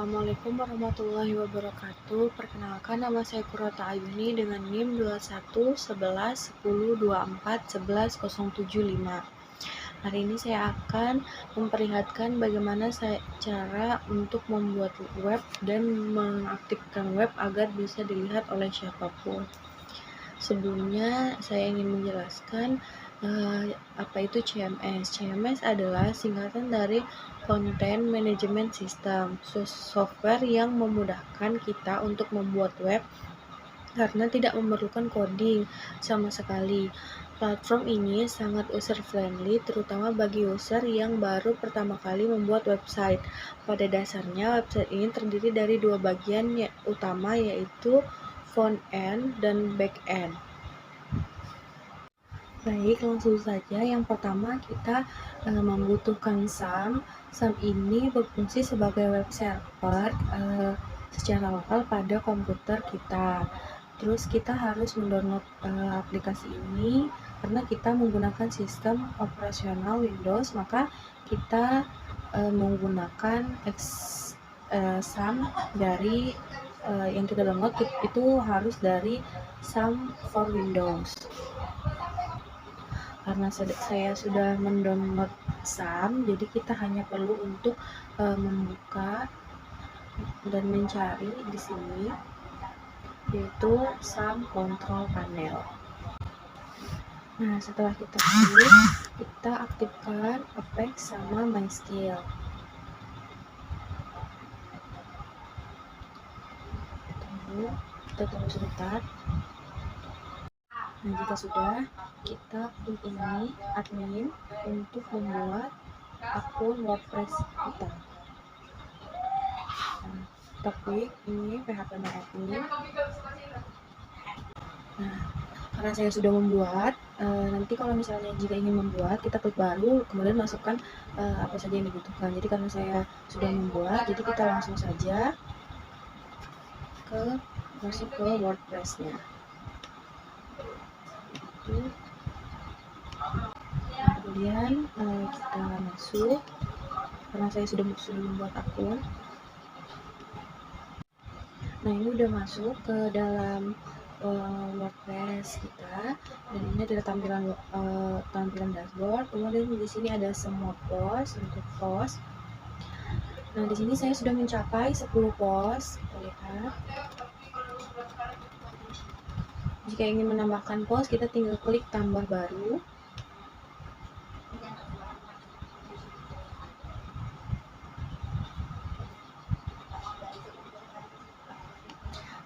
Assalamualaikum warahmatullahi wabarakatuh. Perkenalkan, nama saya Qurrata Ayuni dengan NIM 211111241175. Hari ini saya akan memperlihatkan bagaimana cara untuk membuat web dan mengaktifkan web agar bisa dilihat oleh siapapun. Sebelumnya saya ingin menjelaskan apa itu CMS. CMS adalah singkatan dari Content Management System, software yang memudahkan kita untuk membuat web karena tidak memerlukan coding sama sekali. Platform ini sangat user-friendly, terutama bagi user yang baru pertama kali membuat website. Pada dasarnya, website ini terdiri dari dua bagian utama, yaitu front end dan back end. Baik, langsung saja. Yang pertama kita membutuhkan SAM. SAM ini berfungsi sebagai web server secara lokal pada komputer kita. Terus kita harus mendownload aplikasi ini karena kita menggunakan sistem operasional Windows, maka kita menggunakan SAM dari yang kita download itu harus dari SAM for Windows. Karena saya sudah mendownload SAM, jadi kita hanya perlu untuk membuka dan mencari di sini, yaitu SAM Control Panel. Nah, setelah kita klik, kita aktifkan Apex sama MySQL. Kita tunggu sebentar. Nah, jika sudah, kita klik ini admin untuk membuat akun WordPress kita. Nah, kita klik ini PHP admin. Nah, karena saya sudah membuat, nanti kalau misalnya jika ingin membuat, kita klik baru, kemudian masukkan apa saja yang dibutuhkan. Jadi karena saya sudah membuat, jadi kita langsung saja masuk ke WordPress-nya. Kemudian kita masuk, karena saya sudah membuat akun. Nah, ini udah masuk ke dalam WordPress kita, dan ini adalah tampilan dashboard. Kemudian di sini ada semua post untuk post. Nah, di sini saya sudah mencapai 10 post. Kita lihat. Jika ingin menambahkan post, kita tinggal klik tambah baru.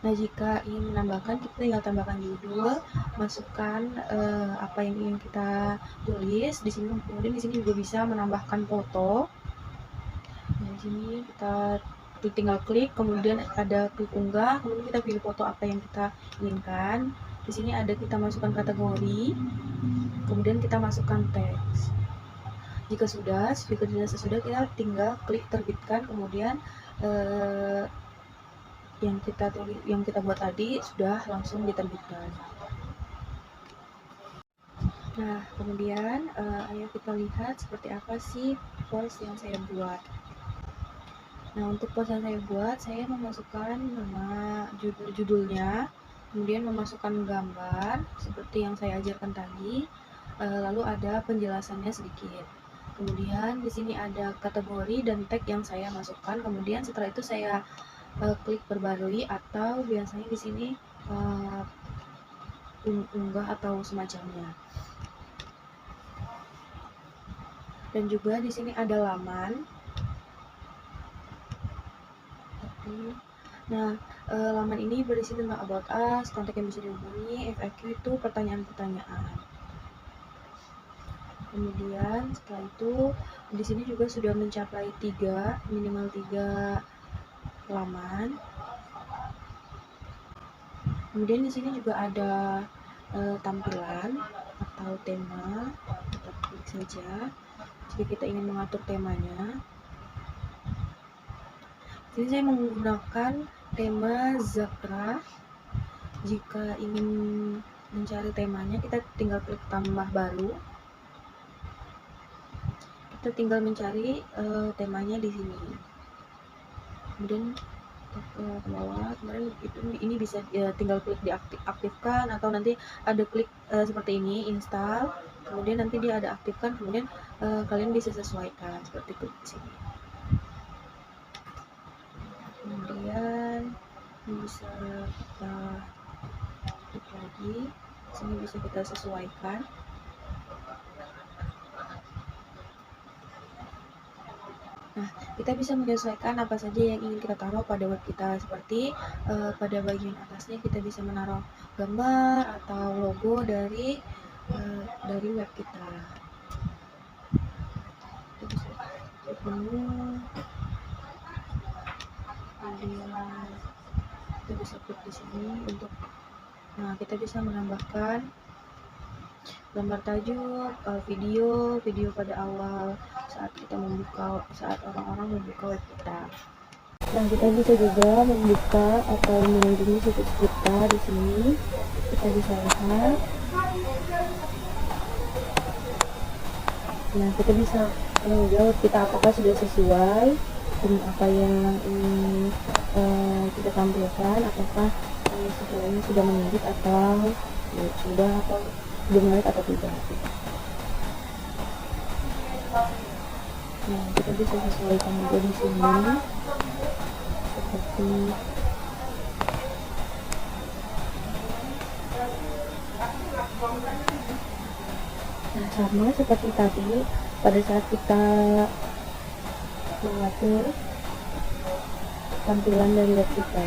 Nah, jika ingin menambahkan, kita tinggal tambahkan judul, masukkan apa yang ingin kita tulis di sini. Kemudian di sini juga bisa menambahkan foto. Nah, di sini kita tinggal klik, kemudian ada klik unggah, kemudian kita pilih foto apa yang kita inginkan. Di sini ada kita masukkan kategori, kemudian kita masukkan teks. Jika sudah sesudah, kita tinggal klik terbitkan, kemudian yang kita buat tadi sudah langsung diterbitkan. Nah, kemudian ayo kita lihat seperti apa sih post yang saya buat. Nah, untuk post yang saya buat, saya memasukkan nama judulnya, kemudian memasukkan gambar seperti yang saya ajarkan tadi, lalu ada penjelasannya sedikit. Kemudian di sini ada kategori dan tag yang saya masukkan. Kemudian setelah itu saya klik perbarui, atau biasanya di sini unggah atau semacamnya. Dan juga di sini ada laman. Nah, laman ini berisi tentang about us, kontak yang bisa dihubungi, FAQ itu pertanyaan-pertanyaan. Kemudian setelah itu di sini juga sudah mencapai minimal 3 laman. Kemudian di sini juga ada tampilan atau tema. Kita klik saja jika kita ingin mengatur temanya. Jadi saya menggunakan tema Zakra. Jika ingin mencari temanya, kita tinggal klik tambah baru. Kita tinggal mencari temanya di sini. kemudian ke bawah, kemudian ini bisa tinggal klik diaktifkan, atau nanti ada klik seperti ini install, kemudian nanti dia ada aktifkan, kemudian kalian bisa sesuaikan seperti itu di sini. Kemudian bisa kita klik lagi, sini bisa kita sesuaikan. Nah, kita bisa menyesuaikan apa saja yang ingin kita taruh pada web kita, seperti pada bagian atasnya kita bisa menaruh gambar atau logo dari web kita. Kita bisa klik menu, kemudian kita bisa klik di sini untuk, nah kita bisa menambahkan gambar tajuk, video pada awal saat kita saat orang-orang membuka web kita. Nah, kita bisa juga membuka atau mengunjungi situs kita di sini. Kita bisa lihat. Nah, kita bisa menjawab kita apakah sudah sesuai dengan apa yang ingin kita tampilkan, apakah sesuainya sudah menarik atau sudah menarik atau tidak. Nah, kita bisa sesuaikan juga di sini seperti nah, sama seperti tadi pada saat kita mengatur tampilan dari web kita.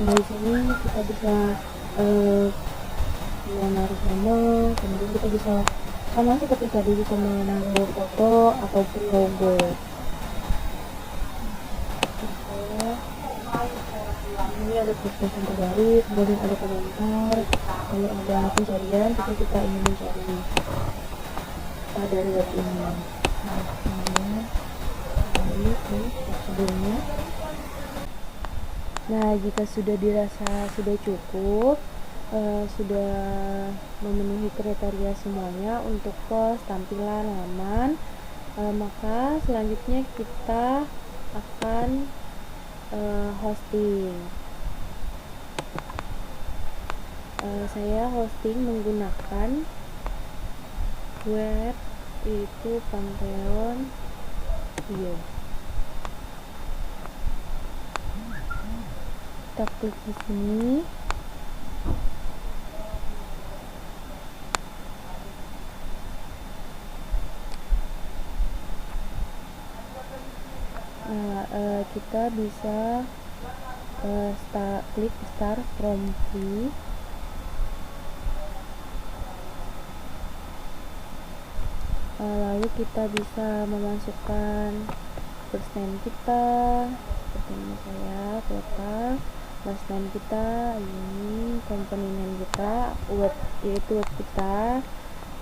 Nah, di sini kita bisa menaruh nama, kemudian kita bisa sama seperti tadi bisa menaruh foto ataupun logo. Ini ada podcast yang terbaru, kemudian ada komentar, kalau ada pencarian kita ingin mencari dari web ini. Nah, kemudian ini sebelumnya. Nah, jika sudah dirasa sudah cukup, sudah memenuhi kriteria semuanya untuk post, tampilan, halaman, maka selanjutnya kita akan hosting. Saya hosting menggunakan web yaitu Pantheon. Kita klik di sini. Nah, kita bisa klik start from free. Lalu kita bisa memasukkan first name kita, seperti ini saya kota, last name kita, ini company name kita, yaitu web kita.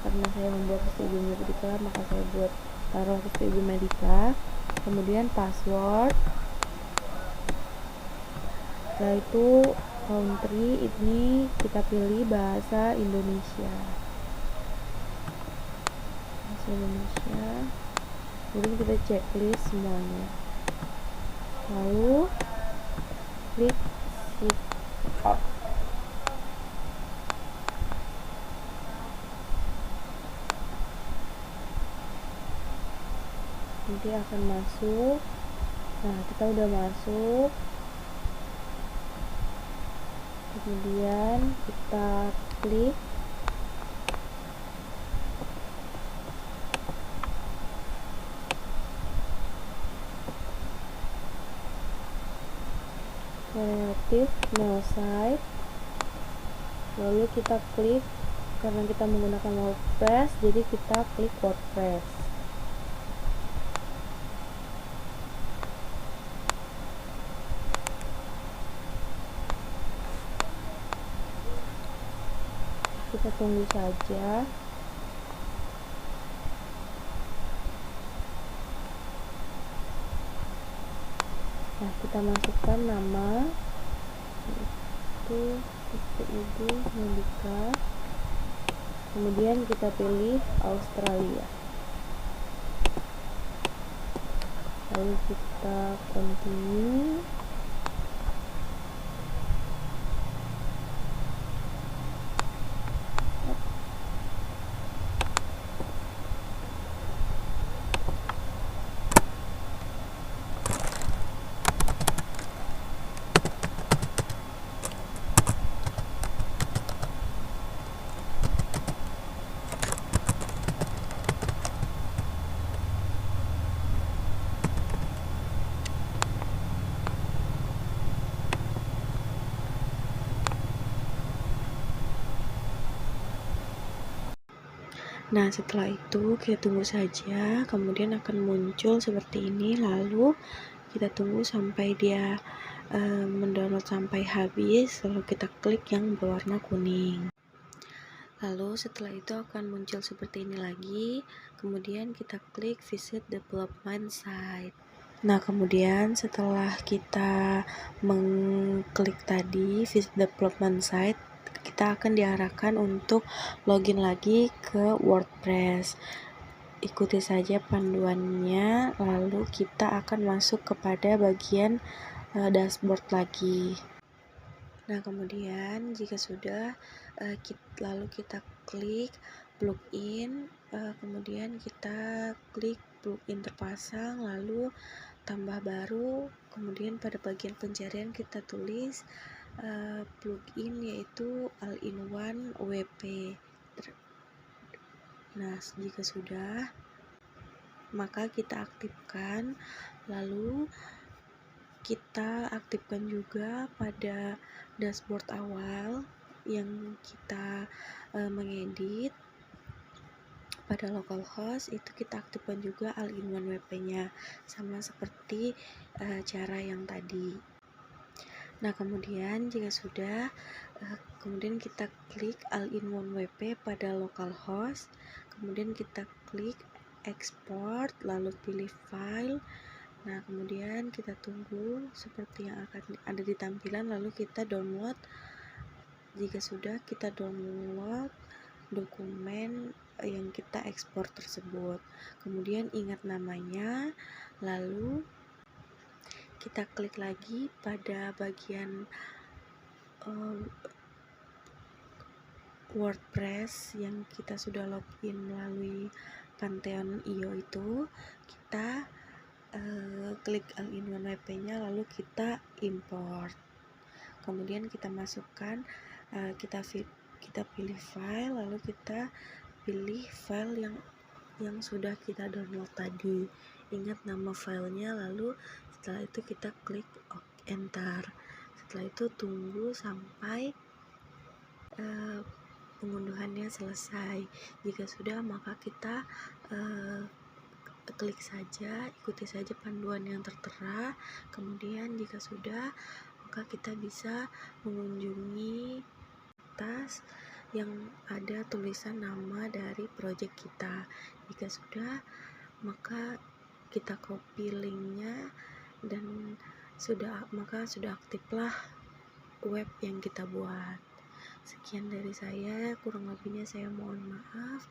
Karena saya membuat Studio Medica, maka saya taruh Studio Medica. Kemudian password, setelah itu country, ini kita pilih bahasa Indonesia. Kemudian kita checklist semuanya, lalu klik sign up. Nanti akan masuk. Nah, kita udah masuk, kemudian kita klik Creative Mail Site, lalu kita klik, karena kita menggunakan WordPress, jadi kita klik WordPress. Kita tunggu saja. Nah, kita masukkan nama, itu Studio Medica, kemudian kita pilih Australia. lalu kita continue. Nah, setelah itu kita tunggu saja, kemudian akan muncul seperti ini, lalu kita tunggu sampai dia mendownload sampai habis, lalu kita klik yang berwarna kuning. Lalu setelah itu akan muncul seperti ini lagi, kemudian kita klik visit development site. Nah, kemudian setelah kita mengklik tadi visit development site, kita akan diarahkan untuk login lagi ke WordPress. Ikuti saja panduannya, lalu kita akan masuk kepada bagian dashboard lagi. Nah, kemudian jika sudah, lalu kita klik plugin, kemudian kita klik plugin terpasang, lalu tambah baru, kemudian pada bagian pencarian kita tulis plugin yaitu All-in-One WP. Nah, jika sudah, maka kita aktifkan, lalu kita aktifkan juga pada dashboard awal yang kita mengedit pada localhost, itu kita aktifkan juga all-in-one WP-nya, sama seperti cara yang tadi. Nah, kemudian jika sudah, kemudian kita klik all-in-one WP pada localhost, kemudian kita klik export, lalu pilih file. Nah, kemudian kita tunggu seperti yang akan ada di tampilan, lalu kita download. Jika sudah, kita download dokumen yang kita ekspor tersebut. Kemudian ingat namanya, lalu kita klik lagi pada bagian WordPress yang kita sudah login melalui Pantheon.io itu, kita klik all-in-one WP-nya, lalu kita import. Kemudian kita masukkan, kita pilih file, lalu kita pilih file yang sudah kita download tadi. Ingat nama filenya, lalu setelah itu kita klik enter. Setelah itu tunggu sampai pengunduhannya selesai. Jika sudah, maka kita klik saja, ikuti saja panduan yang tertera. Kemudian jika sudah, maka kita bisa mengunjungi atas yang ada tulisan nama dari project kita. Jika sudah, maka kita copy linknya dan maka sudah aktiflah web yang kita buat. Sekian dari saya, kurang lebihnya saya mohon maaf.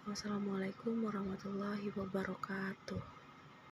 Wassalamualaikum warahmatullahi wabarakatuh.